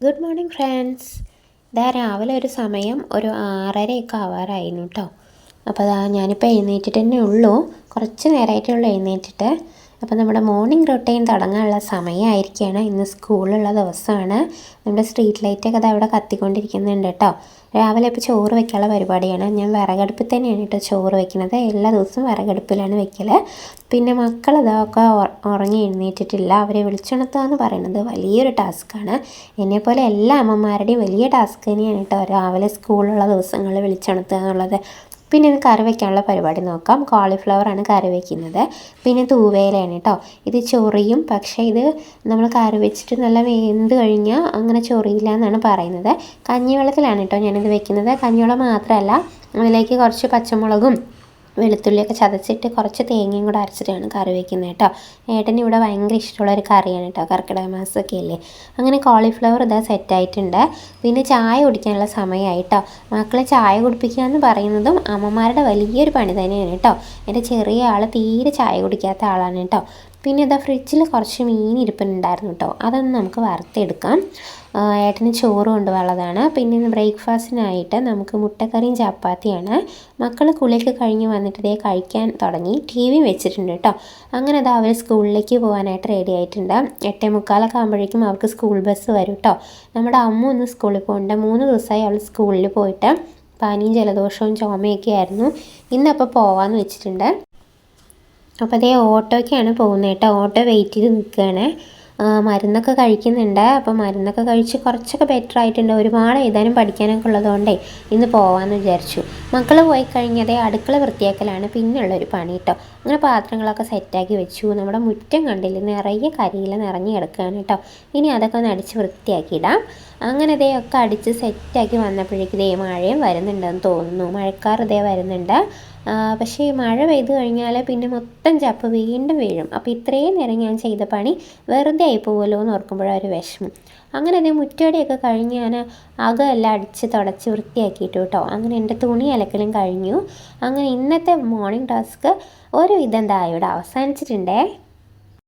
Good morning friends. ഇതാ രാവിലെ ഒരു സമയം ഒരു 6:30 ആവാറായിരുന്നു കേട്ടോ. അപ്പോൾ ഞാനിപ്പോൾ എഴുന്നേറ്റിട്ട് തന്നെ ഉള്ളൂ, കുറച്ച് നേരമായിട്ടേ ഉള്ളൂ എഴുന്നേറ്റിട്ട്. അപ്പോൾ നമ്മുടെ മോർണിംഗ് റൊട്ടീൻ തുടങ്ങാനുള്ള സമയമായിരിക്കുകയാണ്. ഇന്ന് സ്കൂളുള്ള ദിവസമാണ്. നമ്മുടെ സ്ട്രീറ്റ് ലൈറ്റൊക്കെ അത് അവിടെ കത്തിക്കൊണ്ടിരിക്കുന്നുണ്ട് കേട്ടോ. രാവിലെ ഇപ്പോൾ ചോറ് വെക്കാനുള്ള പരിപാടിയാണ്. ഞാൻ വിറകടുപ്പിൽ തന്നെയാണ് കേട്ടോ ചോറ് വെക്കുന്നത്. എല്ലാ ദിവസവും വിറകടുപ്പിലാണ് വെക്കൽ. പിന്നെ മക്കൾ ഇതൊക്കെ ഉറങ്ങി എഴുന്നേറ്റിട്ടില്ല. അവരെ വിളിച്ചുണർത്തുക എന്ന് പറയുന്നത് വലിയൊരു ടാസ്ക്കാണ്. എന്നെപ്പോലെ എല്ലാ അമ്മമാരുടെയും വലിയ ടാസ്ക് തന്നെയാണ് കേട്ടോ രാവിലെ സ്കൂളുള്ള ദിവസങ്ങളിൽ വിളിച്ചുണർത്തുക എന്നുള്ളത്. പിന്നെ ഇത് കറി വയ്ക്കാനുള്ള പരിപാടി നോക്കാം. കോളിഫ്ലവറാണ് കറി വയ്ക്കുന്നത്. പിന്നെ തൂവേലയാണ് കേട്ടോ. ഇത് ചൊറിയും, പക്ഷേ ഇത് നമ്മൾ കറി വെച്ചിട്ട് നല്ല വെന്ത് കഴിഞ്ഞാൽ അങ്ങനെ ചൊറിയില്ല എന്നാണ് പറയുന്നത്. കഞ്ഞിവെള്ളത്തിലാണ് കേട്ടോ ഞാനിത് വെക്കുന്നത്. കഞ്ഞിവെള്ളം മാത്രമല്ല, അതിലേക്ക് കുറച്ച് പച്ചമുളകും വെളുത്തുള്ളിയൊക്കെ ചതച്ചിട്ട് കുറച്ച് തേങ്ങയും കൂടെ അരച്ചിട്ടാണ് കറി വയ്ക്കുന്നത് കേട്ടോ. ഏട്ടന് ഇവിടെ ഭയങ്കര ഇഷ്ടമുള്ളൊരു കറിയാണ് കേട്ടോ, കർക്കിടക മാസമൊക്കെ അല്ലേ. അങ്ങനെ കോളിഫ്ലവർ ഇതാ സെറ്റായിട്ടുണ്ട്. പിന്നെ ചായ കുടിക്കാനുള്ള സമയമായി കേട്ടോ. മക്കളെ ചായ കുടിപ്പിക്കുക എന്ന് പറയുന്നതും അമ്മമാരുടെ വലിയൊരു പണി തന്നെയാണ് കേട്ടോ. എൻ്റെ ചെറിയ ആൾ തീരെ ചായ കുടിക്കാത്ത ആളാണ് കേട്ടോ. പിന്നെ ഇതാ ഫ്രിഡ്ജിൽ കുറച്ച് മീൻ ഇരിപ്പുണ്ടായിരുന്നു കേട്ടോ, അതൊന്ന് നമുക്ക് വറുത്തെടുക്കാം. ഏട്ടന് ചോറ് കൊണ്ടുപോകാനുള്ളതാണ്. പിന്നെ ഇന്ന് ബ്രേക്ക്ഫാസ്റ്റിനായിട്ട് നമുക്ക് മുട്ടക്കറിയും ചപ്പാത്തിയാണ്. മക്കൾ കുളിയൊക്കെ കഴിഞ്ഞ് വന്നിട്ട് ഇതേ കഴിക്കാൻ തുടങ്ങി. ടി വി വെച്ചിട്ടുണ്ട് കേട്ടോ. അങ്ങനെ അത് അവർ സ്കൂളിലേക്ക് പോകാനായിട്ട് റെഡി ആയിട്ടുണ്ട്. 8:45 ആകുമ്പോഴേക്കും അവർക്ക് സ്കൂൾ ബസ് വരും കേട്ടോ. നമ്മുടെ അമ്മ ഒന്ന് സ്കൂളിൽ പോകുന്നുണ്ട്. 3 ദിവസമായി അവൾ സ്കൂളിൽ പോയിട്ട് പനിയും ജലദോഷവും ചുമയൊക്കെ ആയിരുന്നു. ഇന്നപ്പോൾ പോകാമെന്ന് വെച്ചിട്ടുണ്ട്. അപ്പോൾ അതേ ഓട്ടോയ്ക്കാണ് പോകുന്നത് കേട്ടോ. ഓട്ടോ വെയിറ്റ് ചെയ്ത് നിൽക്കുകയാണ്. മരുന്നൊക്കെ കഴിക്കുന്നുണ്ട്. അപ്പോൾ മരുന്നൊക്കെ കഴിച്ച് കുറച്ചൊക്കെ ബെറ്റർ ആയിട്ടുണ്ട്. ഒരുപാട് എഴുതാനും പഠിക്കാനൊക്കെ ഉള്ളതുകൊണ്ടേ ഇന്ന് പോകാമെന്ന് വിചാരിച്ചു. മക്കൾ പോയി കഴിഞ്ഞതേ അടുക്കള വൃത്തിയാക്കലാണ് പിന്നുള്ളൊരു പണി കേട്ടോ. അങ്ങനെ പാത്രങ്ങളൊക്കെ സെറ്റാക്കി വെച്ചു. നമ്മുടെ മുറ്റം കണ്ടില്ല, നിറയെ കരിയില നിറഞ്ഞു കിടക്കുകയാണ് കേട്ടോ. ഇനി അതൊക്കെ ഒന്ന് അടിച്ച് വൃത്തിയാക്കിയിടാം. അങ്ങനെ ഇതേയൊക്കെ അടിച്ച് സെറ്റാക്കി വന്നപ്പോഴേക്കും ഇതേ മഴയും വരുന്നുണ്ടെന്ന് തോന്നുന്നു. മഴക്കാർ ഇതേ വരുന്നുണ്ട്. പക്ഷേ മഴ പെയ്ത് കഴിഞ്ഞാൽ പിന്നെ മൊത്തം ചപ്പ് വീണ്ടും വീഴും. അപ്പോൾ ഇത്രയും നേരം ഞാൻ ചെയ്ത പണി വെറുതെ ആയി പോകുമല്ലോ എന്ന് ഓർക്കുമ്പോഴൊരു വിഷമം. അങ്ങനെ അതേ മുറ്റടിയൊക്കെ കഴിഞ്ഞ് ഞാൻ അകമെല്ലാം അടിച്ച് തുടച്ച് വൃത്തിയാക്കിയിട്ടു കേട്ടോ. അങ്ങനെ എൻ്റെ തുണി അലക്കലും കഴിഞ്ഞു. അങ്ങനെ ഇന്നത്തെ മോർണിംഗ് ടാസ്ക് ഒരു വിധം ഇവിടെ അവസാനിച്ചിട്ടുണ്ടേ.